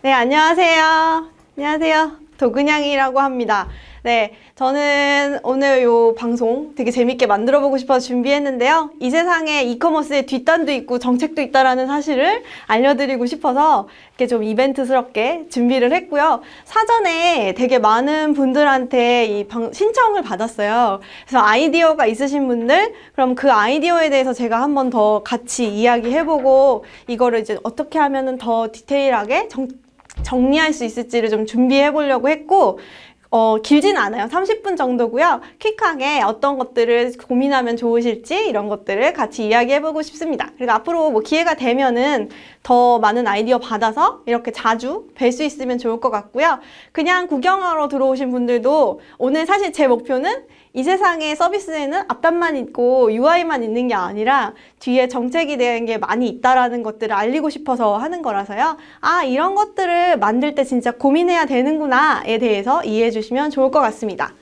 네, 안녕하세요. 안녕하세요. 도그냥이라고 합니다. 네, 저는 오늘 요 방송 되게 재밌게 만들어 보고 싶어서 준비했는데요. 이 세상에 이커머스의 뒷단도 있고 정책도 있다라는 사실을 알려드리고 싶어서 이렇게 좀 이벤트스럽게 준비를 했고요. 사전에 되게 많은 분들한테 신청을 받았어요. 그래서 아이디어가 있으신 분들, 그럼 그 아이디어에 대해서 제가 한 번 더 같이 이야기해보고 이거를 이제 어떻게 하면은 더 디테일하게 정리할 수 있을지를 좀 준비해 보려고 했고, 길진 않아요. 30분 정도고요. 퀵하게 어떤 것들을 고민하면 좋으실지 이런 것들을 같이 이야기해보고 싶습니다. 그리고 앞으로 뭐 기회가 되면은 더 많은 아이디어 받아서 이렇게 자주 뵐 수 있으면 좋을 것 같고요. 그냥 구경하러 들어오신 분들도 오늘 사실 제 목표는 이 세상의 서비스에는 앞단만 있고 UI만 있는 게 아니라 뒤에 정책이 대한 게 많이 있다라는 것들을 알리고 싶어서 하는 거라서요. 아, 이런 것들을 만들 때 진짜 고민해야 되는구나에 대해서 이해해 주시면 좋을 것 같습니다.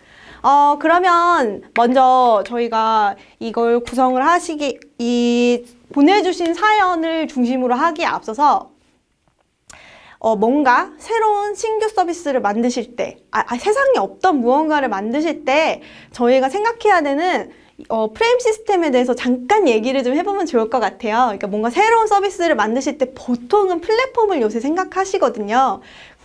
그러면 먼저 저희가 이걸 구성을 보내주신 사연을 중심으로 하기에 앞서서 뭔가 새로운 신규 서비스를 만드실 때, 세상에 없던 무언가를 만드실 때 저희가 생각해야 되는 프레임 시스템에 대해서 잠깐 얘기를 좀 해보면 좋을 것 같아요. 그러니까 뭔가 새로운 서비스를 만드실 때 보통은 플랫폼을 요새 생각하시거든요.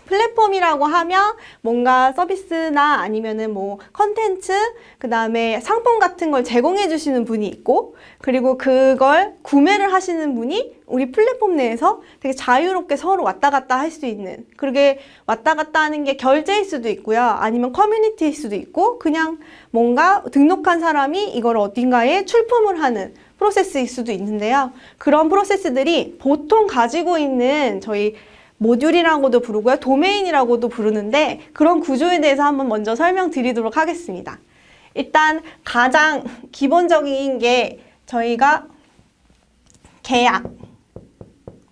플랫폼이라고 하면 뭔가 서비스나 아니면은 뭐 컨텐츠, 그 다음에 상품 같은 걸 제공해 주시는 분이 있고, 그리고 그걸 구매를 하시는 분이 우리 플랫폼 내에서 되게 자유롭게 서로 왔다 갔다 할 수 있는, 그렇게 왔다 갔다 하는 게 결제일 수도 있고요. 아니면 커뮤니티일 수도 있고, 그냥 뭔가 등록한 사람이 이걸 어딘가에 출품을 하는 프로세스일 수도 있는데요. 그런 프로세스들이 보통 가지고 있는 저희 모듈이라고도 부르고요. 도메인이라고도 부르는데 그런 구조에 대해서 한번 먼저 설명드리도록 하겠습니다. 일단 가장 기본적인 게 저희가 계약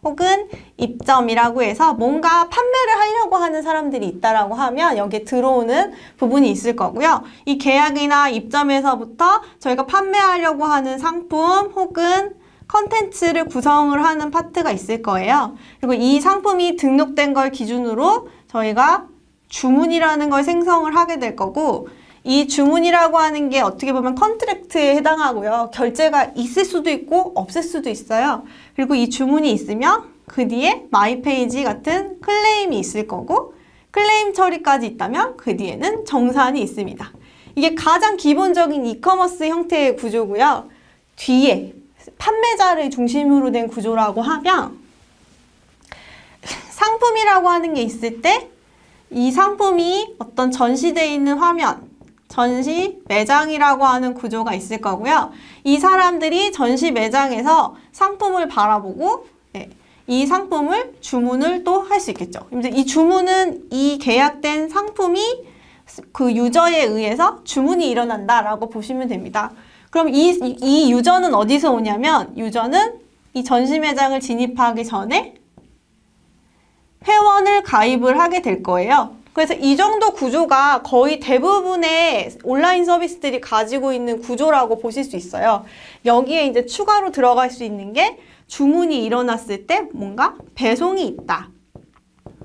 혹은 입점이라고 해서 뭔가 판매를 하려고 하는 사람들이 있다라고 하면 여기에 들어오는 부분이 있을 거고요. 이 계약이나 입점에서부터 저희가 판매하려고 하는 상품 혹은 컨텐츠를 구성을 하는 파트가 있을 거예요. 그리고 이 상품이 등록된 걸 기준으로 저희가 주문이라는 걸 생성을 하게 될 거고, 이 주문이라고 하는 게 어떻게 보면 컨트랙트에 해당하고요. 결제가 있을 수도 있고 없을 수도 있어요. 그리고 이 주문이 있으면 그 뒤에 마이 페이지 같은 클레임이 있을 거고, 클레임 처리까지 있다면 그 뒤에는 정산이 있습니다. 이게 가장 기본적인 이커머스 형태의 구조고요. 뒤에 판매자를 중심으로 된 구조라고 하면 상품이라고 하는 게 있을 때 이 상품이 어떤 전시되어 있는 화면, 전시 매장이라고 하는 구조가 있을 거고요. 이 사람들이 전시 매장에서 상품을 바라보고 이 상품을 주문을 또 할 수 있겠죠. 이 주문은 이 계약된 상품이 그 유저에 의해서 주문이 일어난다라고 보시면 됩니다. 그럼 이 유저는 어디서 오냐면, 유저는 이 전시 매장을 진입하기 전에 회원을 가입을 하게 될 거예요. 그래서 이 정도 구조가 거의 대부분의 온라인 서비스들이 가지고 있는 구조라고 보실 수 있어요. 여기에 이제 추가로 들어갈 수 있는 게 주문이 일어났을 때 뭔가 배송이 있다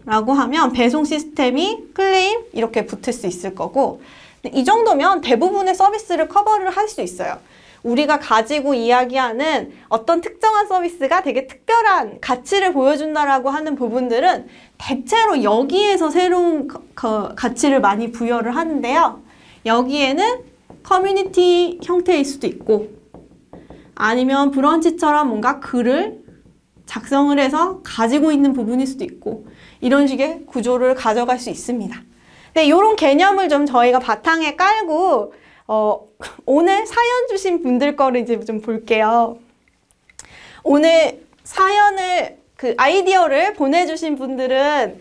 라고 하면 배송 시스템이 클레임 이렇게 붙을 수 있을 거고, 이 정도면 대부분의 서비스를 커버를 할 수 있어요. 우리가 가지고 이야기하는 어떤 특정한 서비스가 되게 특별한 가치를 보여준다라고 하는 부분들은 대체로 여기에서 새로운 가치를 많이 부여를 하는데요. 여기에는 커뮤니티 형태일 수도 있고, 아니면 브런치처럼 뭔가 글을 작성을 해서 가지고 있는 부분일 수도 있고, 이런 식의 구조를 가져갈 수 있습니다. 네, 이런 개념을 좀 저희가 바탕에 깔고 오늘 사연 주신 분들 거를 이제 좀 볼게요. 오늘 사연을 아이디어를 보내주신 분들은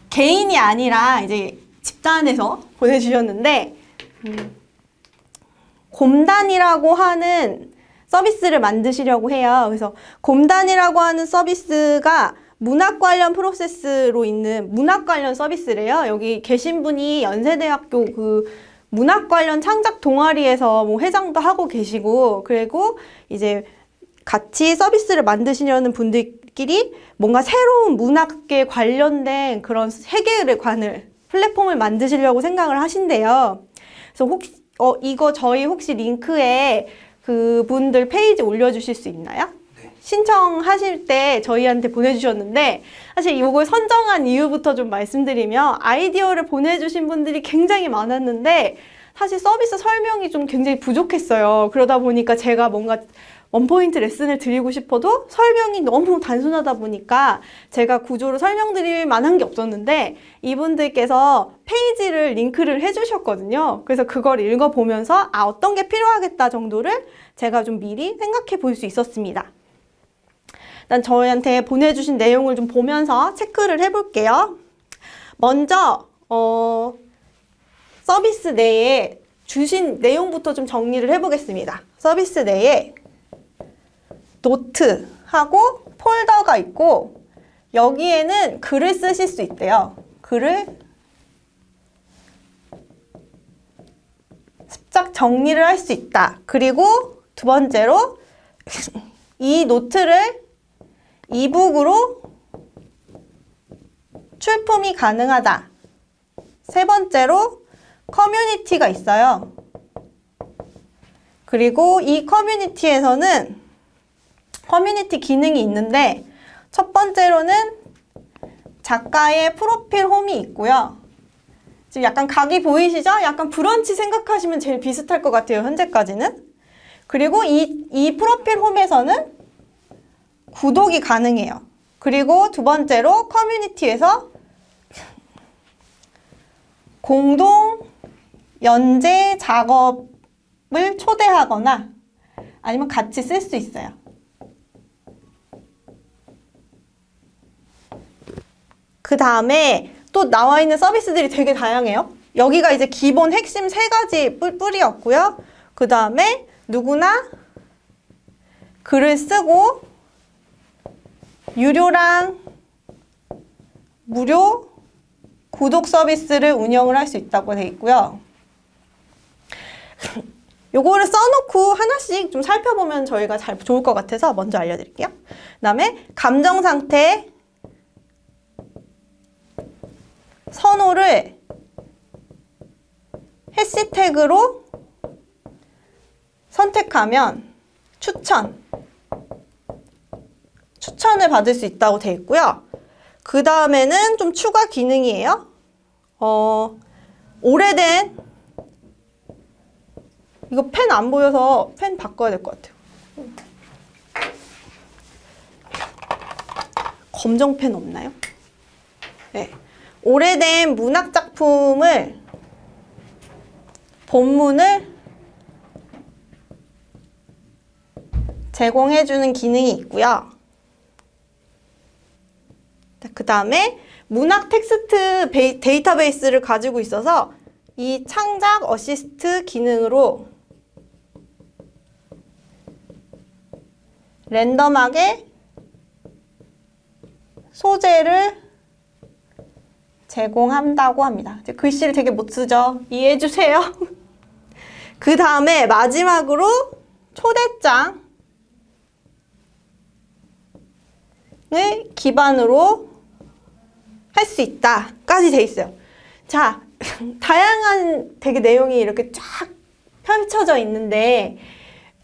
개인이 아니라 이제 집단에서 보내주셨는데, 곰단이라고 하는 서비스를 만드시려고 해요. 그래서 곰단이라고 하는 서비스가 문학 관련 프로세스로 있는 문학 관련 서비스래요. 여기 계신 분이 연세대학교 문학 관련 창작 동아리에서 뭐 회장도 하고 계시고, 그리고 이제 같이 서비스를 만드시려는 분들이 분들끼리 뭔가 새로운 문학계 관련된 그런 세계관을 플랫폼을 만드시려고 생각을 하신대요. 그래서 혹시 이거 저희 혹시 링크에 그분들 페이지 올려주실 수 있나요? 네. 신청하실 때 저희한테 보내주셨는데 사실 이걸 선정한 이유부터 좀 말씀드리면 아이디어를 보내주신 분들이 굉장히 많았는데 사실 서비스 설명이 좀 굉장히 부족했어요. 그러다 보니까 제가 뭔가 원포인트 레슨을 드리고 싶어도 설명이 너무 단순하다 보니까 제가 구조로 설명드릴 만한 게 없었는데 이분들께서 페이지를 링크를 해주셨거든요. 그래서 그걸 읽어보면서 어떤 게 필요하겠다 정도를 제가 좀 미리 생각해 볼 수 있었습니다. 일단 저희한테 보내주신 내용을 좀 보면서 체크를 해볼게요. 먼저 서비스 내에 주신 내용부터 좀 정리를 해보겠습니다. 서비스 내에 노트하고 폴더가 있고 여기에는 글을 쓰실 수 있대요. 글을 습작 정리를 할 수 있다. 그리고 두 번째로 이 노트를 이북으로 출품이 가능하다. 세 번째로 커뮤니티가 있어요. 그리고 이 커뮤니티에서는 커뮤니티 기능이 있는데 첫 번째로는 작가의 프로필 홈이 있고요. 지금 약간 각이 보이시죠? 약간 브런치 생각하시면 제일 비슷할 것 같아요. 현재까지는. 그리고 이 프로필 홈에서는 구독이 가능해요. 그리고 두 번째로 커뮤니티에서 공동 연재 작업을 초대하거나 아니면 같이 쓸 수 있어요. 그 다음에 또 나와 있는 서비스들이 되게 다양해요. 여기가 이제 기본 핵심 3가지 뿔이었고요. 그 다음에 누구나 글을 쓰고 유료랑 무료 구독 서비스를 운영을 할 수 있다고 되어 있고요. 요거를 써놓고 하나씩 좀 살펴보면 저희가 좋을 것 같아서 먼저 알려드릴게요. 그 다음에 감정 상태 선호를 해시태그로 선택하면 추천을 받을 수 있다고 되어 있고요. 그 다음에는 좀 추가 기능이에요. 오래된 이거 펜 안 보여서 펜 바꿔야 될 것 같아요. 검정 펜 없나요? 네. 오래된 문학 작품을 본문을 제공해주는 기능이 있고요. 그 다음에 문학 텍스트 데이터베이스를 가지고 있어서 이 창작 어시스트 기능으로 랜덤하게 소재를 제공한다고 합니다. 글씨를 되게 못 쓰죠? 이해해 주세요. 그 다음에 마지막으로 초대장을 기반으로 할 수 있다까지 돼 있어요. 자, 다양한 되게 내용이 이렇게 쫙 펼쳐져 있는데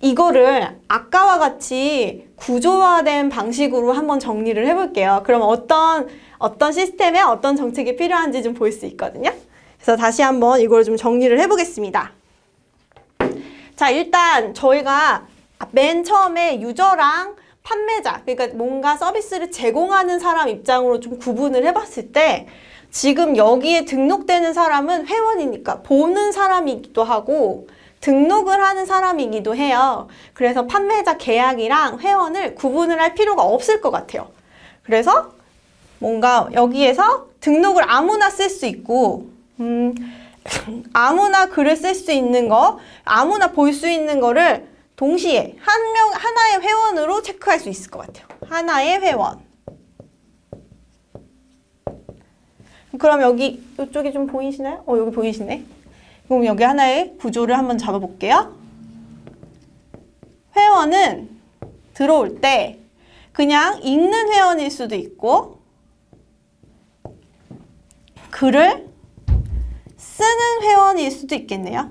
이거를 아까와 같이 구조화된 방식으로 한번 정리를 해볼게요. 그럼 어떤 시스템에 어떤 정책이 필요한지 좀 볼 수 있거든요. 그래서 다시 한번 이걸 좀 정리를 해보겠습니다. 자, 일단 저희가 맨 처음에 유저랑 판매자, 그러니까 뭔가 서비스를 제공하는 사람 입장으로 좀 구분을 해봤을 때 지금 여기에 등록되는 사람은 회원이니까 보는 사람이기도 하고 등록을 하는 사람이기도 해요. 그래서 판매자 계약이랑 회원을 구분을 할 필요가 없을 것 같아요. 그래서 뭔가 여기에서 등록을 아무나 쓸 수 있고 아무나 글을 쓸 수 있는 거, 아무나 볼 수 있는 거를 동시에 하나의 회원으로 체크할 수 있을 것 같아요. 하나의 회원. 그럼 여기 이쪽이 좀 보이시나요? 여기 보이시네. 그럼 여기 하나의 구조를 한번 잡아볼게요. 회원은 들어올 때 그냥 읽는 회원일 수도 있고 글을 쓰는 회원일 수도 있겠네요.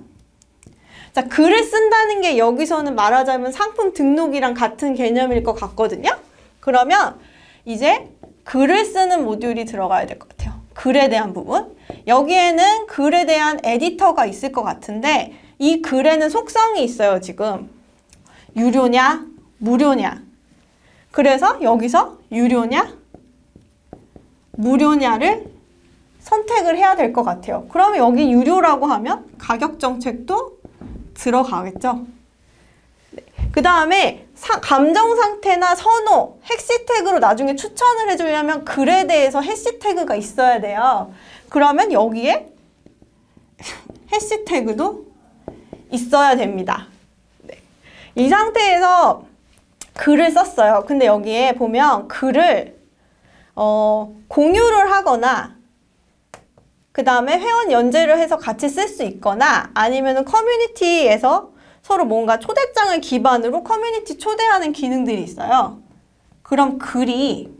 자, 글을 쓴다는 게 여기서는 말하자면 상품 등록이랑 같은 개념일 것 같거든요. 그러면 이제 글을 쓰는 모듈이 들어가야 될 것 같아요. 글에 대한 부분. 여기에는 글에 대한 에디터가 있을 것 같은데 이 글에는 속성이 있어요, 지금. 유료냐, 무료냐. 그래서 여기서 유료냐, 무료냐를 선택을 해야 될 것 같아요. 그러면 여기 유료라고 하면 가격 정책도 들어가겠죠. 네. 그 다음에 감정 상태나 선호, 해시태그로 나중에 추천을 해주려면 글에 대해서 해시태그가 있어야 돼요. 그러면 여기에 해시태그도 있어야 됩니다. 네. 이 상태에서 글을 썼어요. 근데 여기에 보면 글을 공유를 하거나 그 다음에 회원 연재를 해서 같이 쓸 수 있거나 아니면 커뮤니티에서 서로 뭔가 초대장을 기반으로 커뮤니티 초대하는 기능들이 있어요. 그럼 글이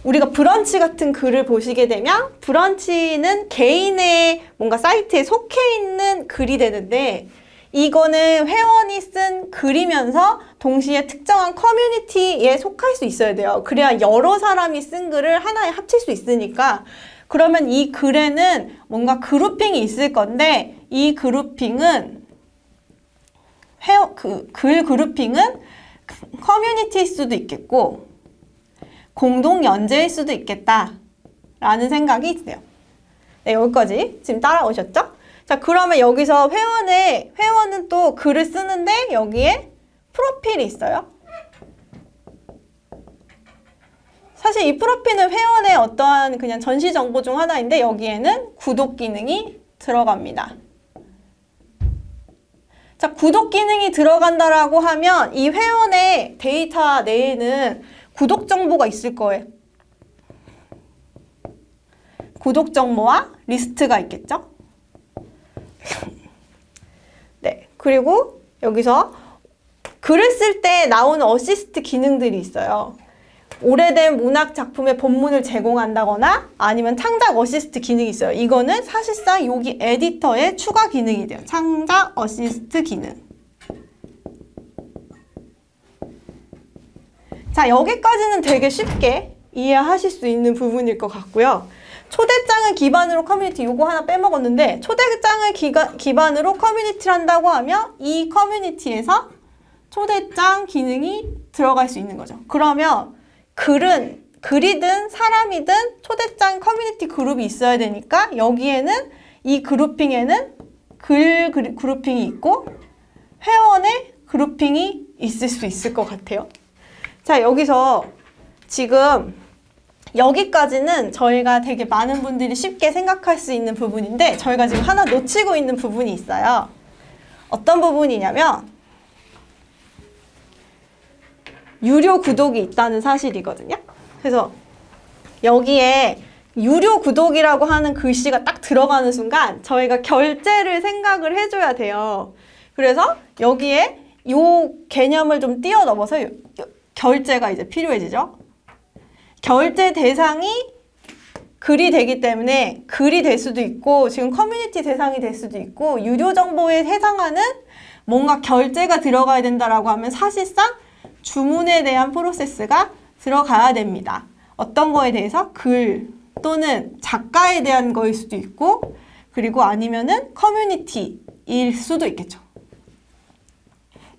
우리가 브런치 같은 글을 보시게 되면 브런치는 개인의 뭔가 사이트에 속해 있는 글이 되는데 이거는 회원이 쓴 글이면서 동시에 특정한 커뮤니티에 속할 수 있어야 돼요. 그래야 여러 사람이 쓴 글을 하나에 합칠 수 있으니까 그러면 이 글에는 뭔가 그룹핑이 있을 건데 이 그룹핑은 글 그룹핑은 커뮤니티일 수도 있겠고 공동 연재일 수도 있겠다라는 생각이 있어요. 네, 여기까지 지금 따라오셨죠? 자, 그러면 여기서 회원은 또 글을 쓰는데 여기에 프로필이 있어요. 사실 이 프로필은 회원의 어떠한 그냥 전시 정보 중 하나인데 여기에는 구독 기능이 들어갑니다. 자, 구독 기능이 들어간다라고 하면 이 회원의 데이터 내에는 구독 정보가 있을 거예요. 구독 정보와 리스트가 있겠죠? 네, 그리고 여기서 글을 쓸 때 나오는 어시스트 기능들이 있어요. 오래된 문학 작품의 본문을 제공한다거나 아니면 창작 어시스트 기능이 있어요. 이거는 사실상 여기 에디터의 추가 기능이 돼요. 창작 어시스트 기능. 자, 여기까지는 되게 쉽게 이해하실 수 있는 부분일 것 같고요. 초대장을 기반으로 커뮤니티 요거 하나 빼먹었는데 초대장을 기반으로 커뮤니티를 한다고 하면 이 커뮤니티에서 초대장 기능이 들어갈 수 있는 거죠. 그러면 글이든 사람이든 초대장 커뮤니티 그룹이 있어야 되니까 여기에는 이 그룹핑에는 글 그룹핑이 있고 회원의 그룹핑이 있을 수 있을 것 같아요. 자, 여기서 지금 여기까지는 저희가 되게 많은 분들이 쉽게 생각할 수 있는 부분인데 저희가 지금 하나 놓치고 있는 부분이 있어요. 어떤 부분이냐면 유료 구독이 있다는 사실이거든요. 그래서 여기에 유료 구독이라고 하는 글씨가 딱 들어가는 순간 저희가 결제를 생각을 해줘야 돼요. 그래서 여기에 요 개념을 좀 뛰어넘어서 결제가 이제 필요해지죠. 결제 대상이 글이 되기 때문에 글이 될 수도 있고 지금 커뮤니티 대상이 될 수도 있고 유료 정보에 해당하는 뭔가 결제가 들어가야 된다라고 하면 사실상 주문에 대한 프로세스가 들어가야 됩니다. 어떤 거에 대해서 글 또는 작가에 대한 거일 수도 있고 그리고 아니면은 커뮤니티일 수도 있겠죠.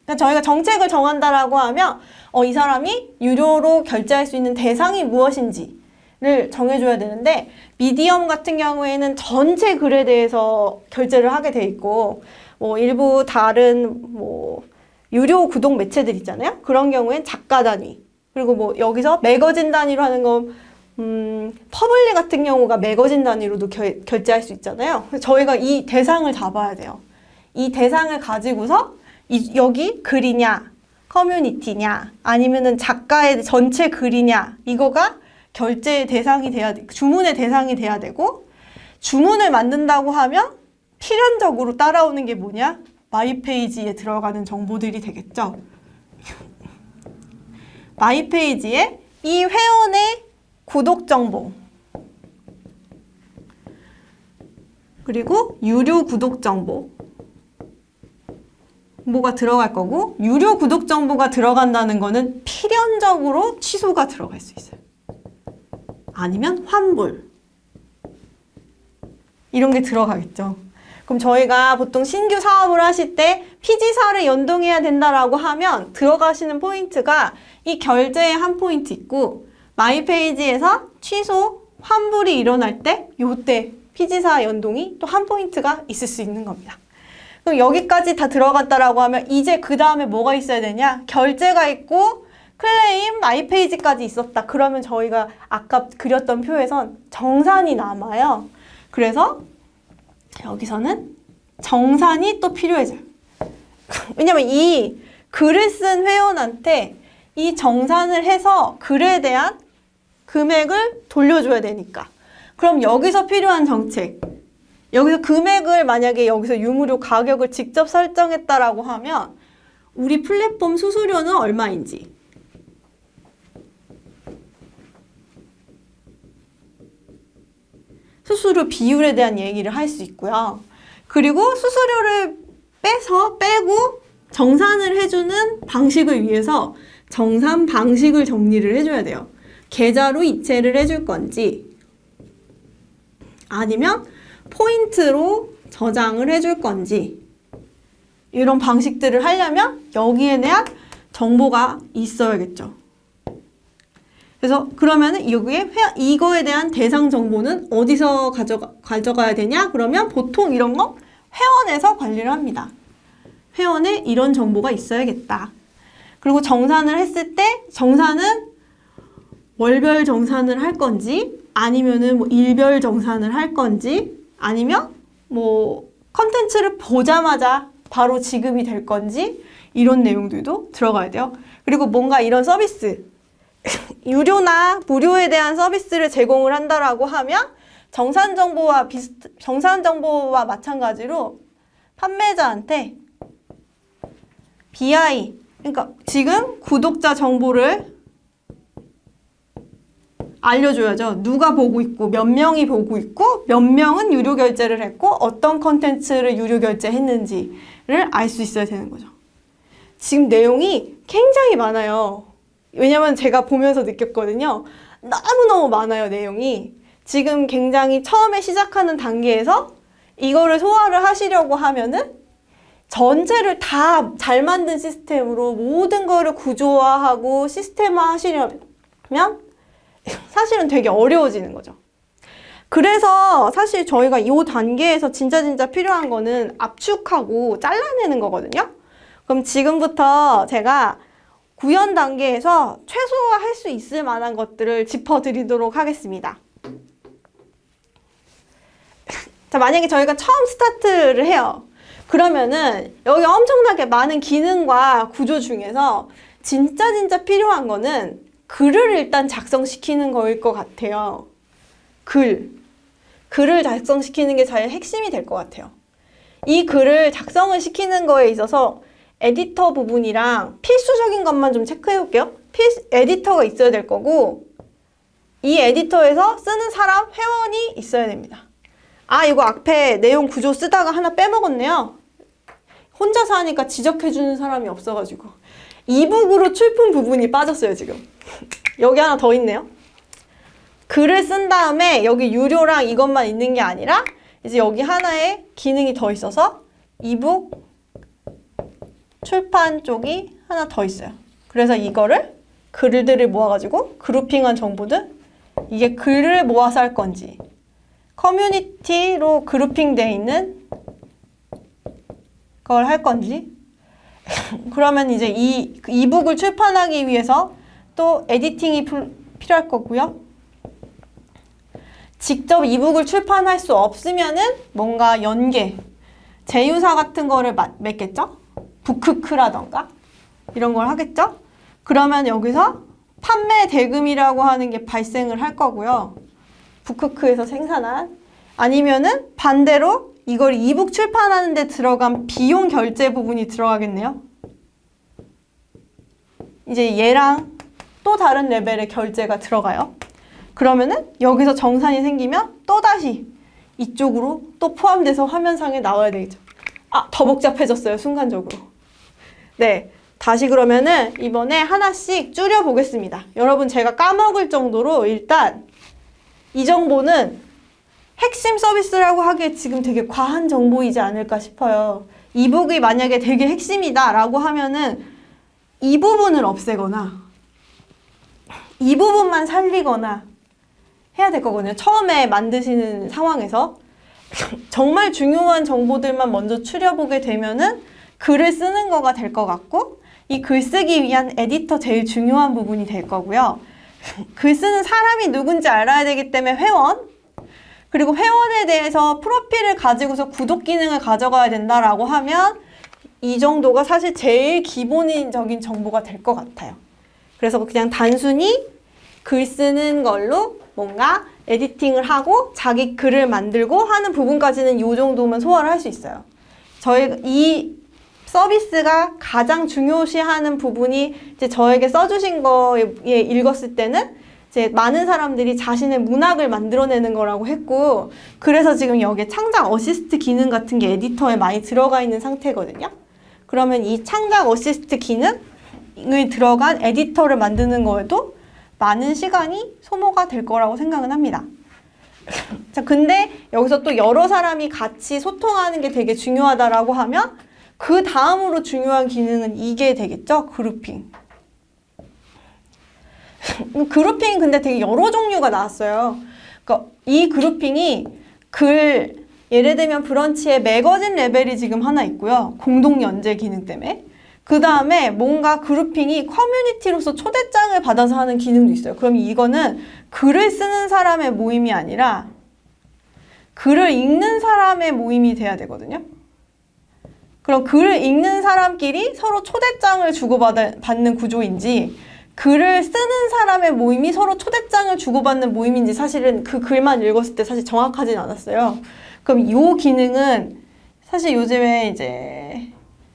그러니까 저희가 정책을 정한다라고 하면 이 사람이 유료로 결제할 수 있는 대상이 무엇인지를 정해줘야 되는데 미디엄 같은 경우에는 전체 글에 대해서 결제를 하게 돼 있고 일부 다른 유료 구독 매체들 있잖아요. 그런 경우엔 작가 단위 그리고 여기서 매거진 단위로 하는 거 퍼블리 같은 경우가 매거진 단위로도 결제할 수 있잖아요. 그래서 저희가 이 대상을 잡아야 돼요. 이 대상을 가지고서 여기 글이냐 커뮤니티냐 아니면은 작가의 전체 글이냐 이거가 결제의 대상이 돼야 돼. 주문의 대상이 돼야 되고 주문을 만든다고 하면 필연적으로 따라오는 게 뭐냐? 마이 페이지에 들어가는 정보들이 되겠죠. 마이페이지에 이 회원의 구독 정보 그리고 유료 구독 정보 뭐가 들어갈 거고 유료 구독 정보가 들어간다는 거는 필연적으로 취소가 들어갈 수 있어요. 아니면 환불 이런 게 들어가겠죠. 그럼 저희가 보통 신규 사업을 하실 때 피지사를 연동해야 된다라고 하면 들어가시는 포인트가 이 결제에 한 포인트 있고 마이페이지에서 취소, 환불이 일어날 때 요때 피지사 연동이 또 한 포인트가 있을 수 있는 겁니다. 그럼 여기까지 다 들어갔다라고 하면 이제 그 다음에 뭐가 있어야 되냐? 결제가 있고 클레임, 마이페이지까지 있었다. 그러면 저희가 아까 그렸던 표에선 정산이 남아요. 그래서 여기서는 정산이 또 필요해져요. 왜냐면 이 글을 쓴 회원한테 이 정산을 해서 글에 대한 금액을 돌려줘야 되니까. 그럼 여기서 필요한 정책. 여기서 금액을 만약에 여기서 유무료 가격을 직접 설정했다라고 하면 우리 플랫폼 수수료는 얼마인지. 수수료 비율에 대한 얘기를 할 수 있고요. 그리고 수수료를 빼고 정산을 해주는 방식을 위해서 정산 방식을 정리를 해줘야 돼요. 계좌로 이체를 해줄 건지 아니면 포인트로 저장을 해줄 건지 이런 방식들을 하려면 여기에 대한 정보가 있어야겠죠. 그래서 그러면은 여기에 이거에 대한 대상 정보는 어디서 가져가야 되냐? 그러면 보통 이런 거 회원에서 관리를 합니다. 회원에 이런 정보가 있어야겠다. 그리고 정산을 했을 때 정산은 월별 정산을 할 건지 아니면은 뭐 일별 정산을 할 건지 아니면 뭐 컨텐츠를 보자마자 바로 지급이 될 건지 이런 내용들도 들어가야 돼요. 그리고 뭔가 이런 서비스 유료나 무료에 대한 서비스를 제공을 한다라고 하면 정산 정보와 마찬가지로 판매자한테 BI 그러니까 지금 구독자 정보를 알려줘야죠. 누가 보고 있고 몇 명이 보고 있고 몇 명은 유료 결제를 했고 어떤 컨텐츠를 유료 결제했는지를 알 수 있어야 되는 거죠. 지금 내용이 굉장히 많아요. 왜냐면 제가 보면서 느꼈거든요. 너무너무 많아요, 내용이. 지금 굉장히 처음에 시작하는 단계에서 이거를 소화를 하시려고 하면은 전체를 다 잘 만든 시스템으로 모든 거를 구조화하고 시스템화 하시려면 사실은 되게 어려워지는 거죠. 그래서 사실 저희가 이 단계에서 진짜 필요한 거는 압축하고 잘라내는 거거든요. 그럼 지금부터 제가 구현 단계에서 최소화할 수 있을 만한 것들을 짚어드리도록 하겠습니다. 자, 만약에 저희가 처음 스타트를 해요. 그러면은 여기 엄청나게 많은 기능과 구조 중에서 진짜 필요한 거는 글을 일단 작성시키는 거일 것 같아요. 글을 작성시키는 게 제일 핵심이 될 것 같아요. 이 글을 작성을 시키는 거에 있어서 에디터 부분이랑 필수적인 것만 좀 체크해 볼게요. 에디터가 있어야 될 거고 이 에디터에서 쓰는 사람, 회원이 있어야 됩니다. 아, 이거 앞에 내용 구조 쓰다가 하나 빼먹었네요. 혼자서 하니까 지적해주는 사람이 없어가지고 이북으로 출품 부분이 빠졌어요, 지금. 여기 하나 더 있네요. 글을 쓴 다음에 여기 유료랑 이것만 있는 게 아니라 이제 여기 하나에 기능이 더 있어서 이북 출판 쪽이 하나 더 있어요. 그래서 이거를 글들을 모아가지고 그룹핑한 정보들 이게 글을 모아서 할 건지 커뮤니티로 그룹핑되어 있는 걸 할 건지 그러면 이제 이 이북을 출판하기 위해서 또 에디팅이 필요할 거고요. 직접 이북을 출판할 수 없으면은 뭔가 연계, 제휴사 같은 거를 맺겠죠? 북크크라던가 이런 걸 하겠죠? 그러면 여기서 판매 대금이라고 하는 게 발생을 할 거고요. 북크크에서 생산한 아니면은 반대로 이걸 이북 출판하는 데 들어간 비용 결제 부분이 들어가겠네요. 이제 얘랑 또 다른 레벨의 결제가 들어가요. 그러면은 여기서 정산이 생기면 또다시 이쪽으로 또 포함돼서 화면상에 나와야 되겠죠. 아, 더 복잡해졌어요, 순간적으로. 네, 다시 그러면은 이번에 하나씩 줄여보겠습니다. 여러분, 제가 까먹을 정도로 일단 이 정보는 핵심 서비스라고 하기에 지금 되게 과한 정보이지 않을까 싶어요. 이북이 만약에 되게 핵심이다 라고 하면은 이 부분을 없애거나 이 부분만 살리거나 해야 될 거거든요. 처음에 만드시는 상황에서 정말 중요한 정보들만 먼저 추려보게 되면은 글을 쓰는 거가 될 것 같고, 이 글 쓰기 위한 에디터 제일 중요한 부분이 될 거고요. 글 쓰는 사람이 누군지 알아야 되기 때문에 회원, 그리고 회원에 대해서 프로필을 가지고서 구독 기능을 가져가야 된다라고 하면 이 정도가 사실 제일 기본적인 정보가 될 것 같아요. 그래서 그냥 단순히 글 쓰는 걸로 뭔가 에디팅을 하고 자기 글을 만들고 하는 부분까지는 이 정도면 소화를 할 수 있어요. 저희 이 서비스가 가장 중요시하는 부분이 이제 저에게 써주신 거에 읽었을 때는 이제 많은 사람들이 자신의 문학을 만들어내는 거라고 했고, 그래서 지금 여기에 창작 어시스트 기능 같은 게 에디터에 많이 들어가 있는 상태거든요. 그러면 이 창작 어시스트 기능이 들어간 에디터를 만드는 거에도 많은 시간이 소모가 될 거라고 생각은 합니다. 자, 근데 여기서 또 여러 사람이 같이 소통하는 게 되게 중요하다라고 하면 그 다음으로 중요한 기능은 이게 되겠죠? 그룹핑. 그룹핑 근데 되게 여러 종류가 나왔어요. 그러니까 이 그룹핑이 예를 들면 브런치의 매거진 레벨이 지금 하나 있고요. 공동 연재 기능 때문에. 그 다음에 뭔가 그룹핑이 커뮤니티로서 초대장을 받아서 하는 기능도 있어요. 그럼 이거는 글을 쓰는 사람의 모임이 아니라 글을 읽는 사람의 모임이 돼야 되거든요. 그럼 글을 읽는 사람끼리 서로 초대장을 주고받는 구조인지, 글을 쓰는 사람의 모임이 서로 초대장을 주고받는 모임인지 사실은 그 글만 읽었을 때 사실 정확하진 않았어요. 그럼 이 기능은 사실 요즘에 이제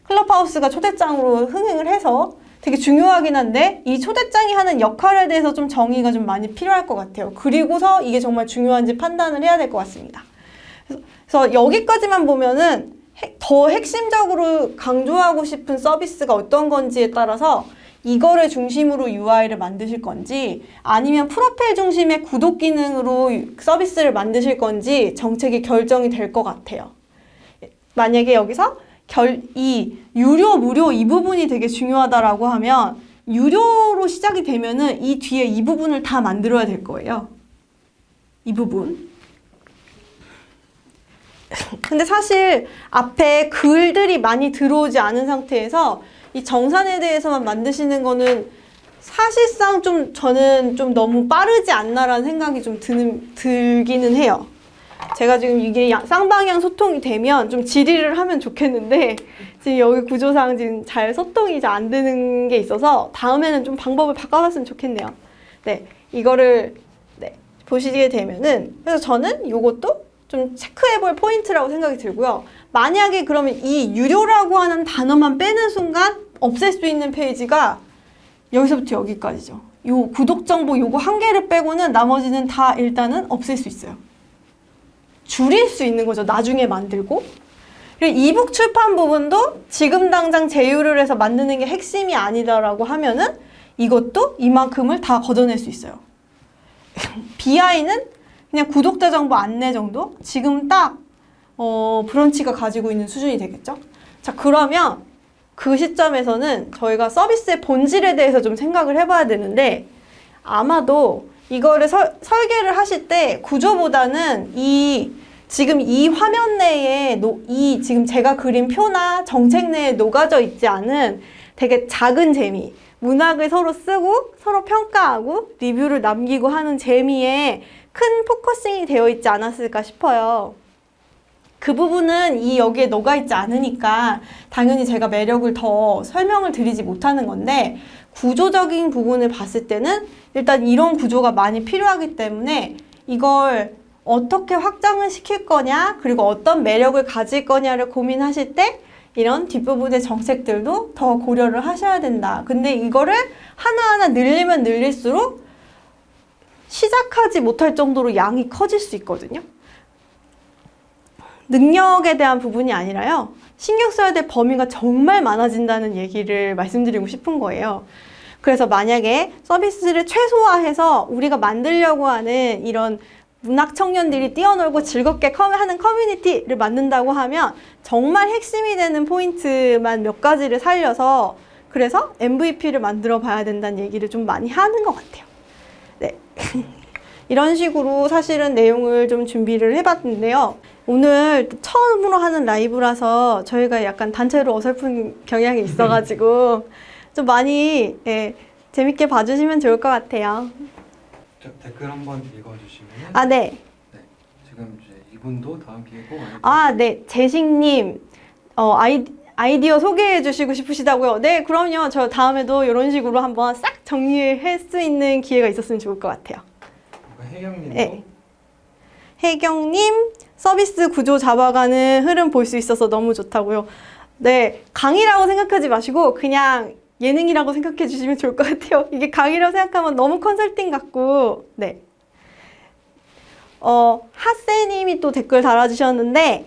클럽하우스가 초대장으로 흥행을 해서 되게 중요하긴 한데, 이 초대장이 하는 역할에 대해서 좀 정의가 좀 많이 필요할 것 같아요. 그리고서 이게 정말 중요한지 판단을 해야 될 것 같습니다. 그래서 여기까지만 보면은 더 핵심적으로 강조하고 싶은 서비스가 어떤 건지에 따라서 이거를 중심으로 UI를 만드실 건지 아니면 프로필 중심의 구독 기능으로 서비스를 만드실 건지 정책이 결정이 될 것 같아요. 만약에 여기서 이 유료, 무료 이 부분이 되게 중요하다라고 하면 유료로 시작이 되면은 이 뒤에 이 부분을 다 만들어야 될 거예요. 이 부분. 근데 사실 앞에 글들이 많이 들어오지 않은 상태에서 이 정산에 대해서만 만드시는 거는 사실상 좀 저는 좀 너무 빠르지 않나라는 생각이 좀 들기는 해요. 제가 지금 이게 쌍방향 소통이 되면 좀 질의를 하면 좋겠는데 지금 여기 구조상 지금 잘 소통이 잘 안 되는 게 있어서 다음에는 좀 방법을 바꿔봤으면 좋겠네요. 네, 이거를 보시게 되면은 그래서 저는 이것도 좀 체크해볼 포인트라고 생각이 들고요. 만약에 그러면 이 유료라고 하는 단어만 빼는 순간 없앨 수 있는 페이지가 여기서부터 여기까지죠. 요 구독 정보 요거 한 개를 빼고는 나머지는 다 일단은 없앨 수 있어요. 줄일 수 있는 거죠. 나중에 만들고. 그리고 이북 출판 부분도 지금 당장 제휴를 해서 만드는 게 핵심이 아니다라고 하면은 이것도 이만큼을 다 걷어낼 수 있어요. BI는 그냥 구독자 정보 안내 정도? 지금 딱 브런치가 가지고 있는 수준이 되겠죠? 자, 그러면 그 시점에서는 저희가 서비스의 본질에 대해서 좀 생각을 해봐야 되는데, 아마도 이거를 설계를 하실 때 구조보다는 지금 이 화면 내에 지금 제가 그린 표나 정책 내에 녹아져 있지 않은 되게 작은 재미, 문학을 서로 쓰고 서로 평가하고 리뷰를 남기고 하는 재미에 큰 포커싱이 되어 있지 않았을까 싶어요. 그 부분은 여기에 녹아있지 않으니까 당연히 제가 매력을 더 설명을 드리지 못하는 건데, 구조적인 부분을 봤을 때는 일단 이런 구조가 많이 필요하기 때문에 이걸 어떻게 확장을 시킬 거냐, 그리고 어떤 매력을 가질 거냐를 고민하실 때 이런 뒷부분의 정책들도 더 고려를 하셔야 된다. 근데 이거를 하나하나 늘리면 늘릴수록 시작하지 못할 정도로 양이 커질 수 있거든요. 능력에 대한 부분이 아니라요. 신경 써야 될 범위가 정말 많아진다는 얘기를 말씀드리고 싶은 거예요. 그래서 만약에 서비스를 최소화해서 우리가 만들려고 하는 이런 문학 청년들이 뛰어놀고 즐겁게 하는 커뮤니티를 만든다고 하면 정말 핵심이 되는 포인트만 몇 가지를 살려서 그래서 MVP를 만들어 봐야 된다는 얘기를 좀 많이 하는 것 같아요. 네. 이런 식으로 사실은 내용을 좀 준비를 해봤는데요. 오늘 처음으로 하는 라이브라서 저희가 약간 단체로 어설픈 경향이 있어가지고 좀 많이 재밌게 봐주시면 좋을 것 같아요. 저 댓글 한번 읽어주시면. 아, 네. 네. 지금 이제 이분도 다음 기회고. 아, 네. 재식님, 아이디어 소개해 주시고 싶으시다고요? 네, 그럼요. 저 다음에도 이런 식으로 한번 싹 정리할 수 있는 기회가 있었으면 좋을 것 같아요. 혜경님도. 네. 혜경님, 서비스 구조 잡아가는 흐름 볼 수 있어서 너무 좋다고요. 네, 강의라고 생각하지 마시고 그냥 예능이라고 생각해 주시면 좋을 것 같아요. 이게 강의라고 생각하면 너무 컨설팅 같고, 네. 하세님이 또 댓글 달아주셨는데,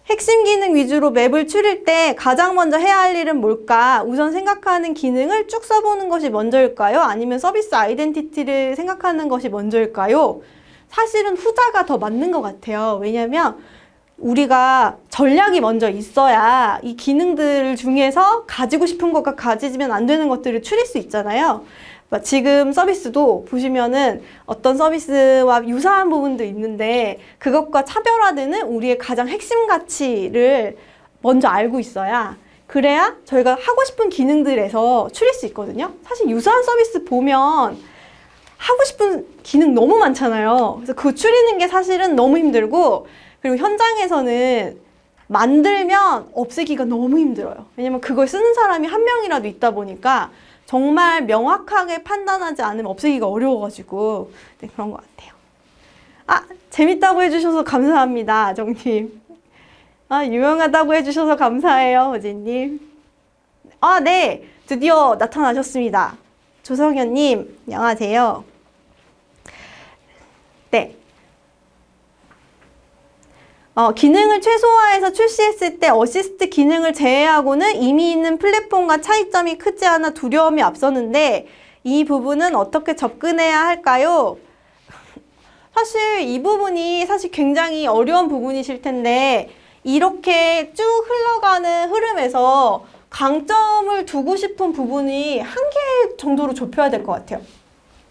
핵심 기능 위주로 맵을 추릴 때 가장 먼저 해야 할 일은 뭘까? 우선 생각하는 기능을 쭉 써보는 것이 먼저일까요? 아니면 서비스 아이덴티티를 생각하는 것이 먼저일까요? 사실은 후자가 더 맞는 것 같아요. 왜냐면 우리가 전략이 먼저 있어야 이 기능들 중에서 가지고 싶은 것과 가지면 안 되는 것들을 추릴 수 있잖아요. 지금 서비스도 보시면은 어떤 서비스와 유사한 부분도 있는데 그것과 차별화되는 우리의 가장 핵심 가치를 먼저 알고 있어야 그래야 저희가 하고 싶은 기능들에서 추릴 수 있거든요. 사실 유사한 서비스 보면 하고 싶은 기능 너무 많잖아요. 그래서 그거 추리는 게 사실은 너무 힘들고 그리고 현장에서는 만들면 없애기가 너무 힘들어요. 왜냐면 그걸 쓰는 사람이 한 명이라도 있다 보니까 정말 명확하게 판단하지 않으면 없애기가 어려워가지고 네, 그런 것 같아요. 아, 재밌다고 해주셔서 감사합니다, 아정님. 아, 유명하다고 해주셔서 감사해요, 어진님. 아, 네, 드디어 나타나셨습니다. 조성현님, 안녕하세요. 네. 기능을 최소화해서 출시했을 때 어시스트 기능을 제외하고는 이미 있는 플랫폼과 차이점이 크지 않아 두려움이 앞서는데 이 부분은 어떻게 접근해야 할까요? 사실 이 부분이 사실 굉장히 어려운 부분이실 텐데 이렇게 쭉 흘러가는 흐름에서 강점을 두고 싶은 부분이 한 개 정도로 좁혀야 될 것 같아요.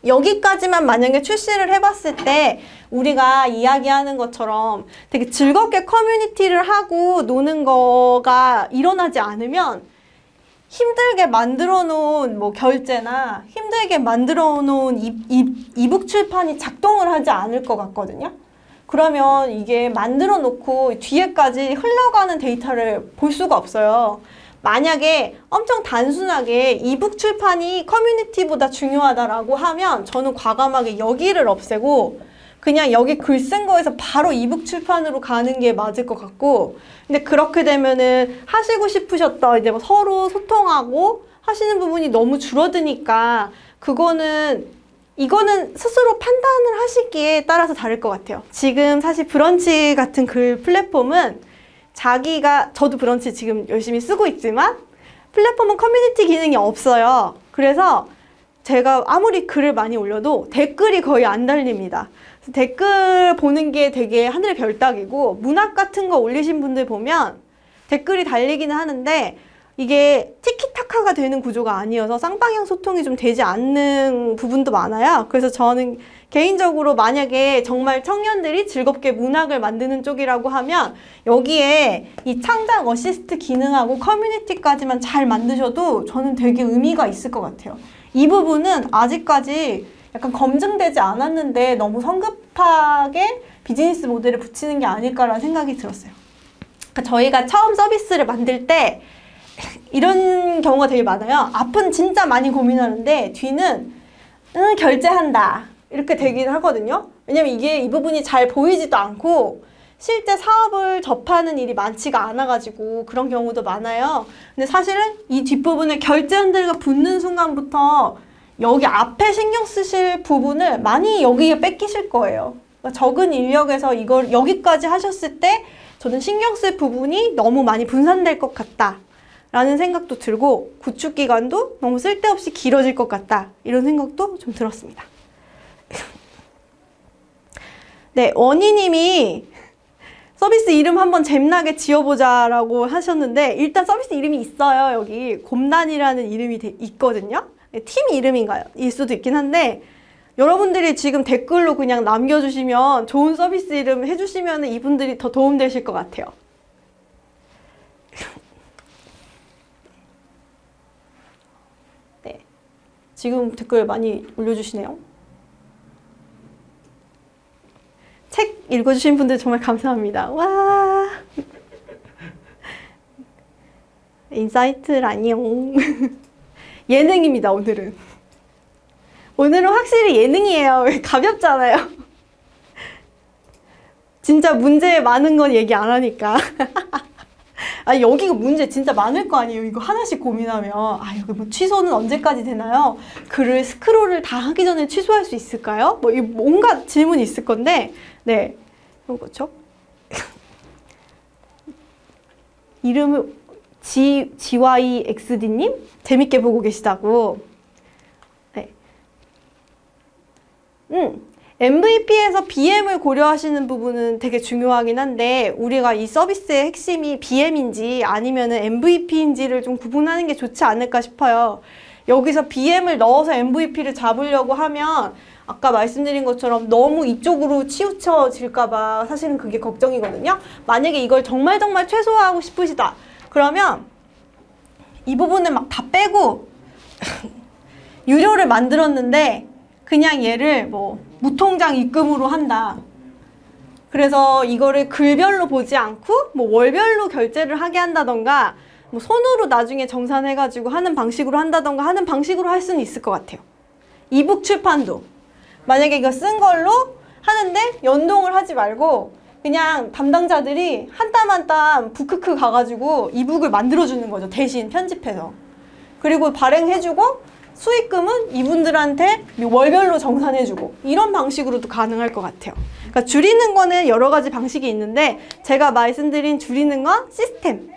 여기까지만 만약에 출시를 해봤을 때 우리가 이야기하는 것처럼 되게 즐겁게 커뮤니티를 하고 노는 거가 일어나지 않으면 힘들게 만들어 놓은 뭐 결제나 힘들게 만들어 놓은 이북 출판이 작동을 하지 않을 것 같거든요. 그러면 이게 만들어 놓고 뒤에까지 흘러가는 데이터를 볼 수가 없어요. 만약에 엄청 단순하게 이북 출판이 커뮤니티보다 중요하다라고 하면 저는 과감하게 여기를 없애고 그냥 여기 글 쓴 거에서 바로 이북 출판으로 가는 게 맞을 것 같고 근데 그렇게 되면은 하시고 싶으셨던 이제 뭐 서로 소통하고 하시는 부분이 너무 줄어드니까 이거는 스스로 판단을 하시기에 따라서 다를 것 같아요. 지금 사실 브런치 같은 글 플랫폼은 저도 브런치 지금 열심히 쓰고 있지만 플랫폼은 커뮤니티 기능이 없어요. 그래서 제가 아무리 글을 많이 올려도 댓글이 거의 안 달립니다. 댓글 보는 게 되게 하늘의 별 따기고 문학 같은 거 올리신 분들 보면 댓글이 달리기는 하는데 이게 티키타카가 되는 구조가 아니어서 쌍방향 소통이 좀 되지 않는 부분도 많아요. 그래서 저는 개인적으로 만약에 정말 청년들이 즐겁게 문학을 만드는 쪽이라고 하면 여기에 이 창작 어시스트 기능하고 커뮤니티까지만 잘 만드셔도 저는 되게 의미가 있을 것 같아요. 이 부분은 아직까지 약간 검증되지 않았는데 너무 성급하게 비즈니스 모델을 붙이는 게 아닐까라는 생각이 들었어요. 그러니까 저희가 처음 서비스를 만들 때 이런 경우가 되게 많아요. 앞은 진짜 많이 고민하는데 뒤는 결제한다 이렇게 되긴 하거든요. 왜냐면 이게 이 부분이 잘 보이지도 않고 실제 사업을 접하는 일이 많지가 않아가지고 그런 경우도 많아요. 근데 사실은 이 뒷부분에 결제 흔들리가 붙는 순간부터 여기 앞에 신경 쓰실 부분을 많이 여기에 뺏기실 거예요. 그러니까 적은 인력에서 이걸 여기까지 하셨을 때 저는 신경 쓸 부분이 너무 많이 분산될 것 같다 라는 생각도 들고 구축 기간도 너무 쓸데없이 길어질 것 같다 이런 생각도 좀 들었습니다. 네, 원희님이 서비스 이름 한번 잼나게 지어보자 라고 하셨는데 일단 서비스 이름이 있어요. 여기 곰단이라는 이름이 있거든요. 팀 이름인가요? 일 수도 있긴 한데 여러분들이 지금 댓글로 그냥 남겨주시면 좋은 서비스 이름 해주시면 이분들이 더 도움되실 것 같아요. 네, 지금 댓글 많이 올려주시네요. 책 읽어주신 분들 정말 감사합니다. 와, 인사이트라니요. 예능입니다, 오늘은. 오늘은 확실히 예능이에요. 가볍잖아요. 진짜 문제 많은 건 얘기 안 하니까. 아, 여기가 문제 진짜 많을 거 아니에요. 이거 하나씩 고민하면. 아, 여기 뭐 취소는 언제까지 되나요? 글을 스크롤을 다 하기 전에 취소할 수 있을까요? 뭐, 이 온갖 질문이 있을 건데, 네. 이런 거죠. 이름을 GYXD님? 재밌게 보고 계시다고. 네. MVP에서 BM을 고려하시는 부분은 되게 중요하긴 한데 우리가 이 서비스의 핵심이 BM인지 아니면 MVP인지를 좀 구분하는 게 좋지 않을까 싶어요. 여기서 BM을 넣어서 MVP를 잡으려고 하면 아까 말씀드린 것처럼 너무 이쪽으로 치우쳐질까봐 사실은 그게 걱정이거든요. 만약에 이걸 정말 최소화하고 싶으시다. 그러면 이 부분을 막 다 빼고 유료를 만들었는데 그냥 얘를 뭐 무통장 입금으로 한다. 그래서 이거를 글별로 보지 않고 뭐 월별로 결제를 하게 한다던가 뭐 손으로 나중에 정산해가지고 하는 방식으로 한다던가 하는 방식으로 할 수는 있을 것 같아요. 이북 출판도 만약에 이거 쓴 걸로 하는데 연동을 하지 말고 그냥 담당자들이 한 땀 한 땀 부크크 가가지고 이북을 만들어주는 거죠. 대신 편집해서. 그리고 발행해주고 수익금은 이분들한테 월별로 정산해주고 이런 방식으로도 가능할 것 같아요. 그러니까 줄이는 거는 여러 가지 방식이 있는데 제가 말씀드린 줄이는 건 시스템.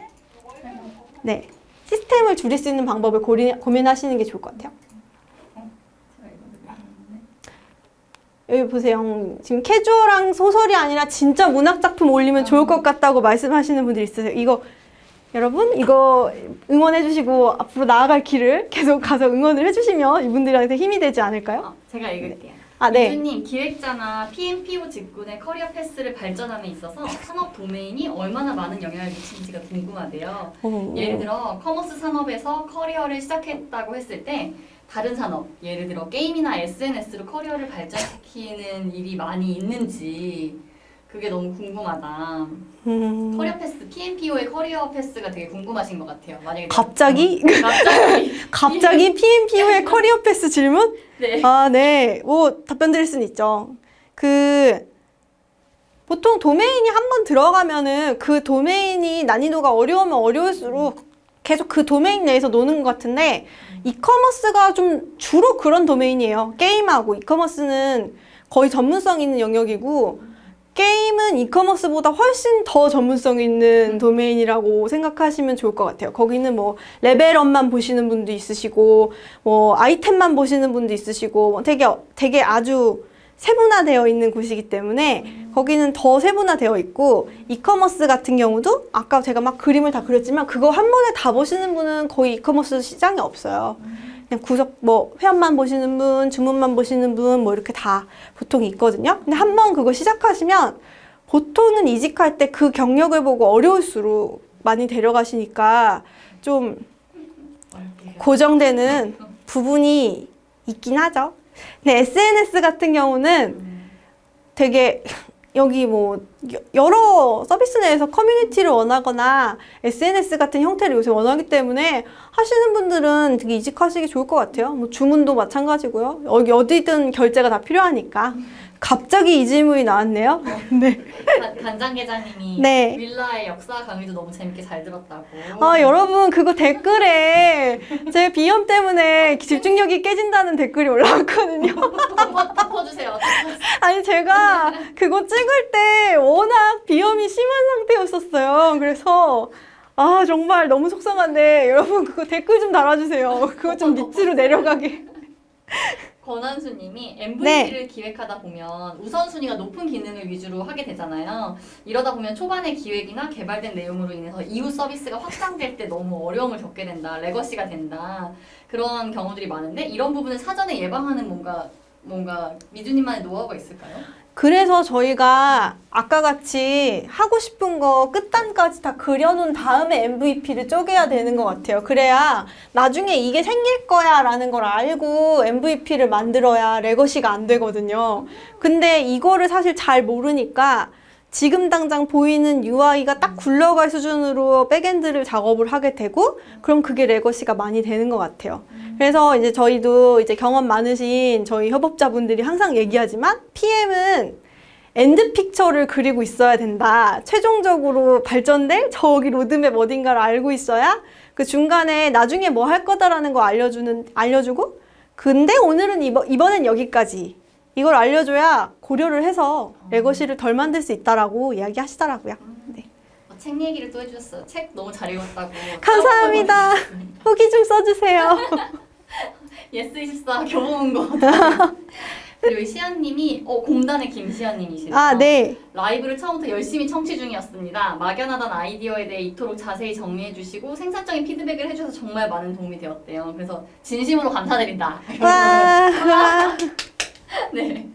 네, 시스템을 줄일 수 있는 방법을 고민하시는 게 좋을 것 같아요. 여기 보세요. 지금 캐주얼한 소설이 아니라 진짜 문학작품 올리면 좋을 것 같다고 말씀하시는 분들이 있으세요. 이거 여러분 이거 응원해 주시고 앞으로 나아갈 길을 계속 가서 응원을 해주시면 이분들한테 힘이 되지 않을까요? 제가 읽을게요. 아, 네. 이주님, 기획자나 PMPO 직군의 커리어 패스를 발전함에 있어서 산업 도메인이 얼마나 많은 영향을 미치는지가 궁금하대요. 예를 들어 커머스 산업에서 커리어를 시작했다고 했을 때 다른 산업, 예를 들어 게임이나 SNS로 커리어를 발전시키는 일이 많이 있는지 그게 너무 궁금하다. 커리어 패스, PMPO의 커리어 패스가 되게 궁금하신 것 같아요. 만약에 갑자기? 갑자기 갑자기 PMPO의 커리어 패스 질문? 네. 아, 네. 뭐 답변 드릴 수는 있죠. 보통 도메인이 한번 들어가면은 그 도메인이 난이도가 어려우면 어려울수록 계속 그 도메인 내에서 노는 것 같은데 이커머스가 좀 주로 그런 도메인이에요. 게임하고 이커머스는 거의 전문성 있는 영역이고 게임은 이커머스보다 훨씬 더 전문성 있는 도메인이라고 생각하시면 좋을 것 같아요. 거기는 뭐 레벨업만 보시는 분도 있으시고 뭐 아이템만 보시는 분도 있으시고 뭐 되게 아주 세분화되어 있는 곳이기 때문에 거기는 더 세분화되어 있고 이커머스 같은 경우도 아까 제가 막 그림을 다 그렸지만 그거 한 번에 다 보시는 분은 거의 이커머스 시장에 없어요. 그냥 구석 뭐 회원만 보시는 분, 주문만 보시는 분 뭐 이렇게 다 보통 있거든요. 근데 한 번 그거 시작하시면 보통은 이직할 때 그 경력을 보고 어려울수록 많이 데려가시니까 좀 고정되는 부분이 있긴 하죠. 근데 SNS 같은 경우는 되게 여기 뭐 여러 서비스 내에서 커뮤니티를 원하거나 SNS 같은 형태를 요새 원하기 때문에 하시는 분들은 되게 이직하시기 좋을 것 같아요. 뭐 주문도 마찬가지고요. 어디든 결제가 다 필요하니까 갑자기 이 질문이 나왔네요. 네. 간장게장님이 네. 윌라의 역사 강의도 너무 재밌게 잘 들었다고. 아, 여러분, 그거 댓글에 제 비염 때문에 집중력이 깨진다는 댓글이 올라왔거든요. 덮어주세요. 아니, 제가 그거 찍을 때 워낙 비염이 심한 상태였었어요. 그래서, 아, 정말 너무 속상한데, 여러분, 그거 댓글 좀 달아주세요. 그거 좀 밑으로 내려가게. 권한수님이 MVP를 기획하다 보면 우선순위가 높은 기능을 위주로 하게 되잖아요. 이러다 보면 초반의 기획이나 개발된 내용으로 인해서 이후 서비스가 확장될 때 너무 어려움을 겪게 된다. 레거시가 된다. 그런 경우들이 많은데 이런 부분을 사전에 예방하는 뭔가 미주님만의 노하우가 있을까요? 그래서 저희가 아까 같이 하고 싶은 거 끝단까지 다 그려놓은 다음에 MVP를 쪼개야 되는 것 같아요. 그래야 나중에 이게 생길 거야 라는 걸 알고 MVP를 만들어야 레거시가 안 되거든요. 근데 이거를 사실 잘 모르니까 지금 당장 보이는 UI가 딱 굴러갈 수준으로 백엔드를 작업을 하게 되고 그럼 그게 레거시가 많이 되는 것 같아요. 그래서 이제 저희도 이제 경험 많으신 저희 협업자분들이 항상 얘기하지만 PM은 엔드 픽처를 그리고 있어야 된다. 최종적으로 발전될 저기 로드맵 어딘가를 알고 있어야 그 중간에 나중에 뭐 할 거다라는 거 알려주고 근데 오늘은 이번엔 여기까지 이걸 알려줘야 고려를 해서 레거시를 덜 만들 수 있다라고 이야기하시더라고요. 네. 책 얘기를 또 해주셨어요. 책 너무 잘 읽었다고. 감사합니다. 후기 좀 써주세요. 예스24 교보문 거. 그리고 시연님이 공단의 김시연님이시네요. 아, 네. 라이브를 처음부터 열심히 청취 중이었습니다. 막연하던 아이디어에 대해 이토록 자세히 정리해 주시고 생산적인 피드백을 해주셔서 정말 많은 도움이 되었대요. 그래서 진심으로 감사드린다. 와. 네.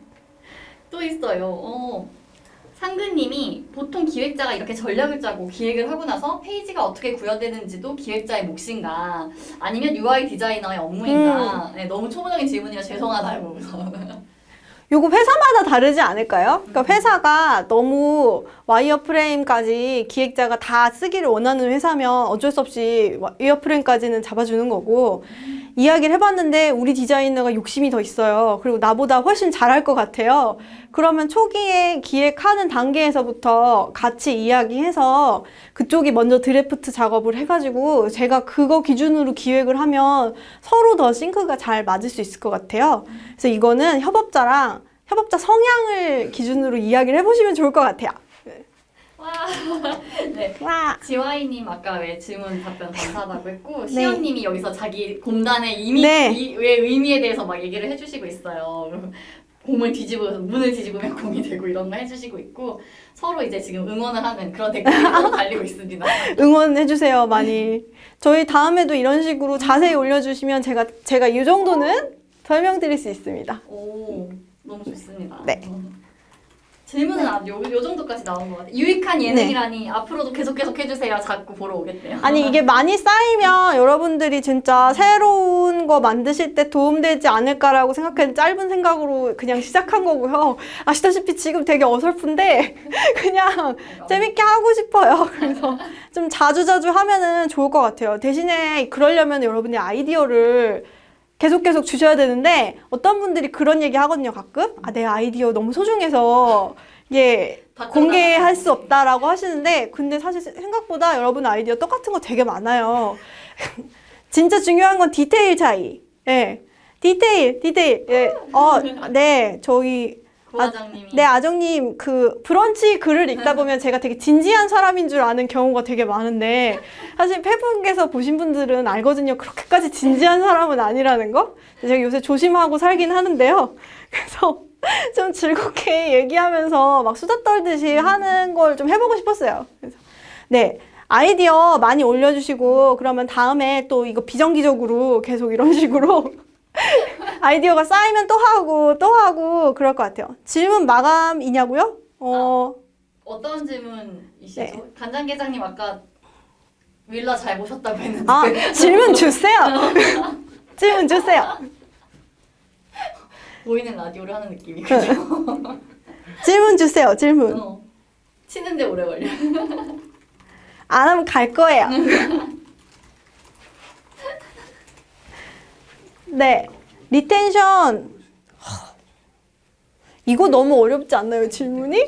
또 있어요. 상근님이 보통 기획자가 이렇게 전략을 짜고 기획을 하고 나서 페이지가 어떻게 구현되는지도 기획자의 몫인가 아니면 UI 디자이너의 업무인가 네, 너무 초보적인 질문이라 죄송하다고 요거 회사마다 다르지 않을까요? 그러니까 회사가 너무 와이어프레임까지 기획자가 다 쓰기를 원하는 회사면 어쩔 수 없이 와이어프레임까지는 잡아주는 거고 이야기를 해봤는데 우리 디자이너가 욕심이 더 있어요. 그리고 나보다 훨씬 잘할 것 같아요. 그러면 초기에 기획하는 단계에서부터 같이 이야기해서 그쪽이 먼저 드래프트 작업을 해가지고 제가 그거 기준으로 기획을 하면 서로 더 싱크가 잘 맞을 수 있을 것 같아요. 그래서 이거는 협업자 성향을 기준으로 이야기를 해보시면 좋을 것 같아요. 와. 네. 와. 지와이님 아까 왜 질문 답변 감사하다고 했고 네. 시연님이 여기서 자기 공단의 네. 왜 의미에 대해서 막 얘기를 해주시고 있어요. 문을 뒤집으면 공이 되고 이런 거 해주시고 있고 서로 이제 지금 응원을 하는 그런 댓글이 서로 달리고 있습니다. 응원해주세요, 많이. 저희 다음에도 이런 식으로 자세히 올려주시면 제가 이 정도는 설명드릴 수 있습니다. 오, 너무 좋습니다. 네. 질문은 요 정도까지 나온 것 같아요. 유익한 예능이라니 앞으로도 계속 해주세요. 자꾸 보러 오겠대요. 아니, 이게 많이 쌓이면 여러분들이 진짜 새로운 거 만드실 때 도움되지 않을까라고 생각했는데 짧은 생각으로 그냥 시작한 거고요. 아시다시피 지금 되게 어설픈데 그냥 재밌게 하고 싶어요. 그래서 좀 자주자주 하면은 좋을 것 같아요. 대신에 그러려면 여러분의 아이디어를 계속 주셔야 되는데 어떤 분들이 그런 얘기 하거든요, 가끔. 아, 내 아이디어 너무 소중해서 이게 공개할 수 없다라고 하시는데 근데 사실 생각보다 여러분 아이디어 똑같은 거 되게 많아요. 진짜 중요한 건 디테일 차이. 예. 디테일. 예. 네. 저희 부화장님이 네, 아정님, 그, 브런치 글을 읽다 보면 제가 되게 진지한 사람인 줄 아는 경우가 되게 많은데, 사실 페북에서 보신 분들은 알거든요. 그렇게까지 진지한 사람은 아니라는 거? 제가 요새 조심하고 살긴 하는데요. 그래서 좀 즐겁게 얘기하면서 막 수다 떨듯이 하는 걸 좀 해보고 싶었어요. 그래서, 네. 아이디어 많이 올려주시고, 그러면 다음에 또 이거 비정기적으로 계속 이런 식으로 아이디어가 쌓이면 또 하고 그럴 것 같아요. 질문 마감이냐고요? 어떤 질문이시죠? 네. 간장게장님 아까 윌라 잘 보셨다고 했는데 아, 질문 주세요. 질문 주세요. 보이는 라디오를 하는 느낌이거든요. 질문 주세요. 질문. 치는데 오래 걸려. 안 하면 갈 거예요. 네. 리텐션. 이거 너무 어렵지 않나요, 질문이?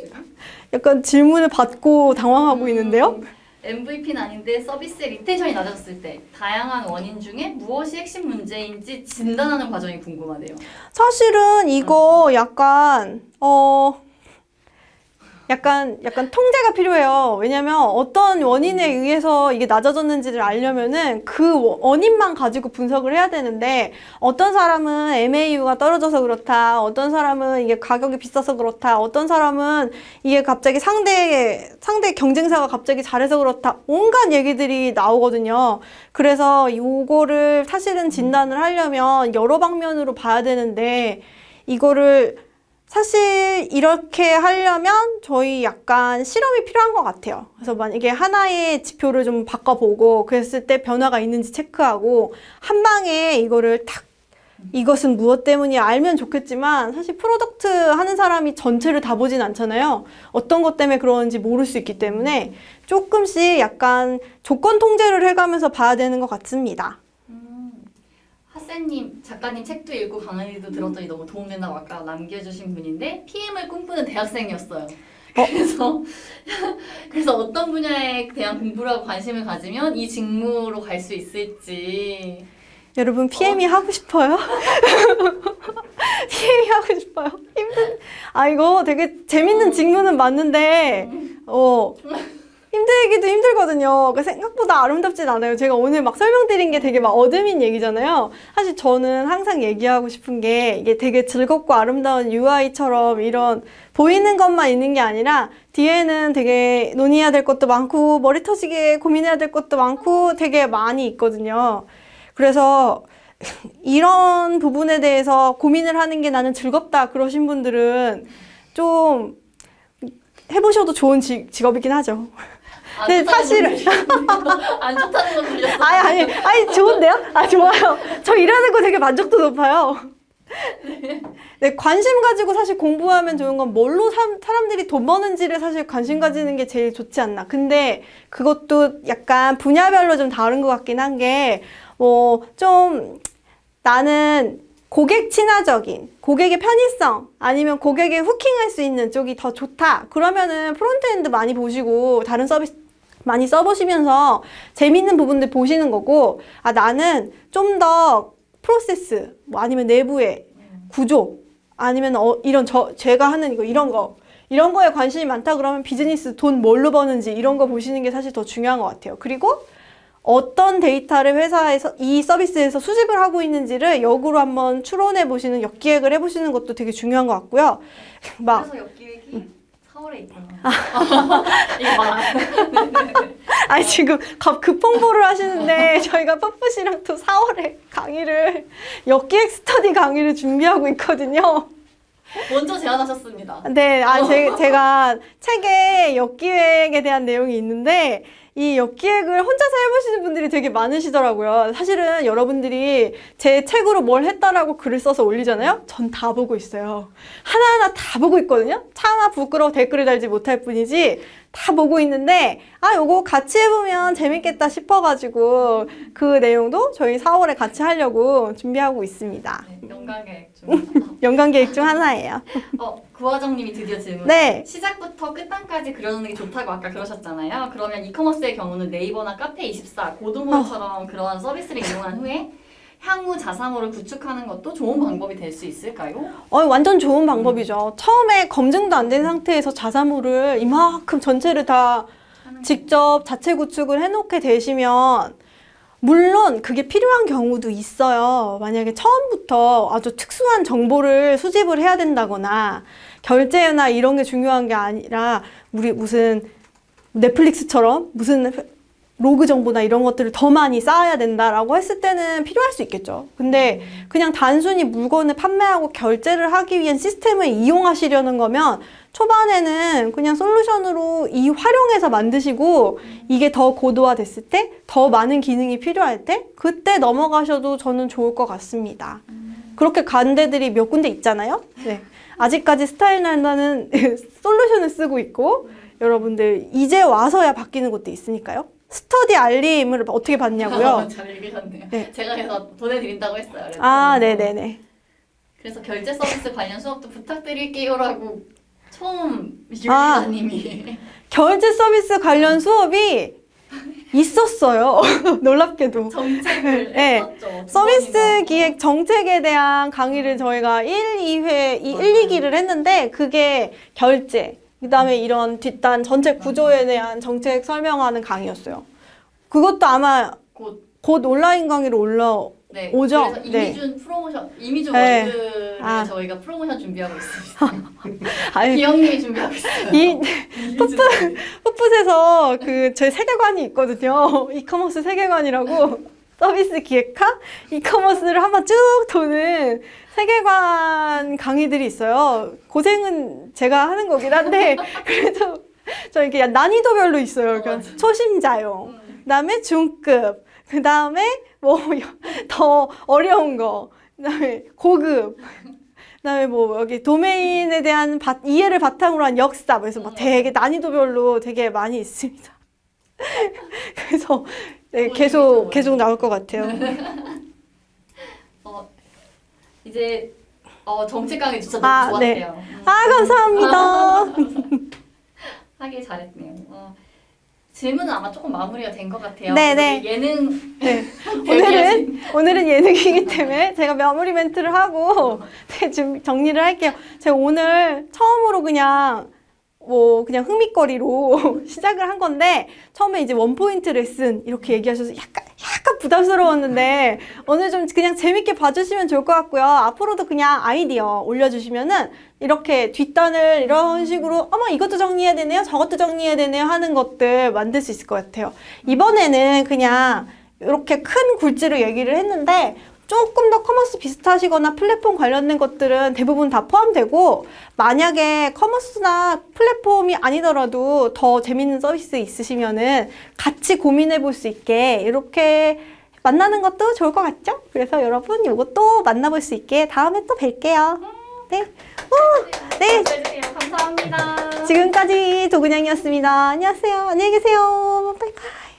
약간 질문을 받고 당황하고 있는데요. MVP는 아닌데 서비스의 리텐션이 낮아졌을 때 다양한 원인 중에 무엇이 핵심 문제인지 진단하는 과정이 궁금하네요. 사실은 이거 약간 통제가 필요해요. 왜냐면 어떤 원인에 의해서 이게 낮아졌는지를 알려면은 그 원인만 가지고 분석을 해야 되는데 어떤 사람은 MAU가 떨어져서 그렇다. 어떤 사람은 이게 가격이 비싸서 그렇다. 어떤 사람은 이게 갑자기 상대 경쟁사가 갑자기 잘해서 그렇다. 온갖 얘기들이 나오거든요. 그래서 요거를 사실은 진단을 하려면 여러 방면으로 봐야 되는데 이거를 사실 이렇게 하려면 저희 약간 실험이 필요한 것 같아요. 그래서 만약에 하나의 지표를 좀 바꿔보고 그랬을 때 변화가 있는지 체크하고 한 방에 이거를 탁 이것은 무엇 때문이야 알면 좋겠지만 사실 프로덕트 하는 사람이 전체를 다 보진 않잖아요. 어떤 것 때문에 그러는지 모를 수 있기 때문에 조금씩 약간 조건 통제를 해가면서 봐야 되는 것 같습니다. 하세님 작가님 책도 읽고 강의도 들었더니 너무 도움된다고 아까 남겨주신 분인데 PM을 꿈꾸는 대학생이었어요. 그래서 어떤 분야에 대한 공부를 하고 관심을 가지면 이 직무로 갈 수 있을지. 여러분 PM이 하고 싶어요? PM이 하고 싶어요? 이거 되게 재밌는 직무는 맞는데 힘들기도 힘들거든요. 그러니까 생각보다 아름답진 않아요. 제가 오늘 막 설명드린 게 되게 막 어드민 얘기잖아요. 사실 저는 항상 얘기하고 싶은 게 이게 되게 즐겁고 아름다운 UI처럼 이런 보이는 것만 있는 게 아니라 뒤에는 되게 논의해야 될 것도 많고 머리 터지게 고민해야 될 것도 많고 되게 많이 있거든요. 그래서 이런 부분에 대해서 고민을 하는 게 나는 즐겁다 그러신 분들은 좀 해보셔도 좋은 직업이긴 하죠. 근데 사실은 안 좋다는 건 들렸어요. 아니 좋은데요? 좋아요. 저 일하는 거 되게 만족도 높아요. 네, 관심 가지고 사실 공부하면 좋은 건 뭘로 사람들이 돈 버는지를 사실 관심 가지는 게 제일 좋지 않나. 근데 그것도 약간 분야별로 좀 다른 것 같긴 한 게 좀 나는 고객 친화적인, 고객의 편의성, 아니면 고객에 후킹할 수 있는 쪽이 더 좋다. 그러면은 프론트엔드 많이 보시고 다른 서비스 많이 써보시면서 재밌는 부분들 보시는 거고, 나는 좀 더 프로세스, 아니면 내부의 구조, 아니면 제가 하는 이런 거에 관심이 많다 그러면 비즈니스 돈 뭘로 버는지 이런 거 보시는 게 사실 더 중요한 것 같아요. 그리고 어떤 데이터를 회사에서 이 서비스에서 수집을 하고 있는지를 역으로 한번 추론해 보시는 역기획을 해보시는 것도 되게 중요한 것 같고요. 그래서 역기획이 4월에 있구나. 지금 급홍보를 하시는데 저희가 퍼풋이랑 또 4월에 역기획 스터디 강의를 준비하고 있거든요. 먼저 제안하셨습니다. 네, 제가 책에 역기획에 대한 내용이 있는데 이 역기획을 혼자서 해보시는 분들이 되게 많으시더라고요. 사실은 여러분들이 제 책으로 뭘 했다라고 글을 써서 올리잖아요. 전 다 보고 있어요. 하나하나 다 보고 있거든요. 차마 부끄러워 댓글을 달지 못할 뿐이지 다 보고 있는데 요거 같이 해보면 재밌겠다 싶어가지고 그 내용도 저희 4월에 같이 하려고 준비하고 있습니다. 네, 연간계획 중. 연간계획 중 하나예요. 구화정님이 드디어 질문. 네. 시작부터 끝단까지 그려놓는 게 좋다고 아까 그러셨잖아요. 그러면 이커머스의 경우는 네이버나 카페24, 고등어처럼 그러한 서비스를 이용한 후에 향후 자사모를 구축하는 것도 좋은 방법이 될 수 있을까요? 완전 좋은 방법이죠. 처음에 검증도 안 된 상태에서 자사모를 이만큼 전체를 다 직접 자체 구축을 해놓게 되시면 물론 그게 필요한 경우도 있어요. 만약에 처음부터 아주 특수한 정보를 수집을 해야 된다거나 결제나 이런 게 중요한 게 아니라 우리 무슨 넷플릭스처럼 무슨 로그 정보나 이런 것들을 더 많이 쌓아야 된다라고 했을 때는 필요할 수 있겠죠. 근데 그냥 단순히 물건을 판매하고 결제를 하기 위한 시스템을 이용하시려는 거면 초반에는 그냥 솔루션으로 활용해서 만드시고 이게 더 고도화됐을 때, 더 많은 기능이 필요할 때 그때 넘어가셔도 저는 좋을 것 같습니다. 그렇게 간 데들이 몇 군데 있잖아요. 네. 아직까지 스타일 난다는 솔루션을 쓰고 있고 여러분들 이제 와서야 바뀌는 것도 있으니까요. 스터디 알림을 어떻게 받냐고요? 잘 읽으셨네요. 네. 제가 그래서 보내드린다고 했어요. 네네네. 그래서 결제 서비스 관련 수업도 부탁드릴게요라고 처음 유리다님이 결제 서비스 관련 수업이 있었어요. 놀랍게도. 정책을 네. 했었죠. 서비스 기획 정책에 대한 강의를 저희가 1, 2기를 했는데 그게 결제, 그다음에 이런 뒷단 전체 구조에 대한 정책 설명하는 강의였어요. 그것도 아마 곧 온라인 강의로 네, 오죠? 그래서 네. 이미준 네. 월드를 아. 저희가 프로모션 준비하고 있습니다. 아니, 기영님이 준비하고 있어요. 이미준 월드. 풋풋에서 그 저희 세계관이 있거든요. 이커머스 세계관이라고 서비스 기획과 이커머스를 한번 쭉 도는 세계관 강의들이 있어요. 고생은 제가 하는 거긴 한데 그래도 저 이게 난이도별로 있어요. 그러니까 맞아. 초심자용, 그다음에 중급, 그다음에 뭐 더 어려운 거, 그다음에 고급. 그다음에 뭐 여기 도메인에 대한 이해를 바탕으로 한 역사, 그래서 막 되게 난이도별로 되게 많이 있습니다. 그래서 네, 계속 나올 것 같아요. 이제 정책 강의 진짜 아, 너무 네. 좋았대요. 아, 감사합니다. 하길 잘했네요. 질문은 아마 조금 마무리가 된 것 같아요. 네네. 우리 예능 네. 데뷔하신 오늘은 예능이기 때문에 제가 마무리 멘트를 하고 좀 정리를 할게요. 제가 오늘 처음으로 그냥 흥미거리로 시작을 한 건데 처음에 이제 원포인트 레슨 이렇게 얘기하셔서 약간 부담스러웠는데 오늘 좀 그냥 재밌게 봐주시면 좋을 것 같고요. 앞으로도 그냥 아이디어 올려주시면은 이렇게 뒷단을 이런 식으로 어머 이것도 정리해야 되네요, 저것도 정리해야 되네요 하는 것들 만들 수 있을 것 같아요. 이번에는 그냥 이렇게 큰 굴지로 얘기를 했는데 조금 더 커머스 비슷하시거나 플랫폼 관련된 것들은 대부분 다 포함되고 만약에 커머스나 플랫폼이 아니더라도 더 재밌는 서비스 있으시면은 같이 고민해 볼 수 있게 이렇게 만나는 것도 좋을 것 같죠? 그래서 여러분 이것도 만나볼 수 있게 다음에 또 뵐게요. 네. 네. 감사합니다. 지금까지 도그냥이었습니다. 안녕하세요. 안녕히 계세요. 바이바이.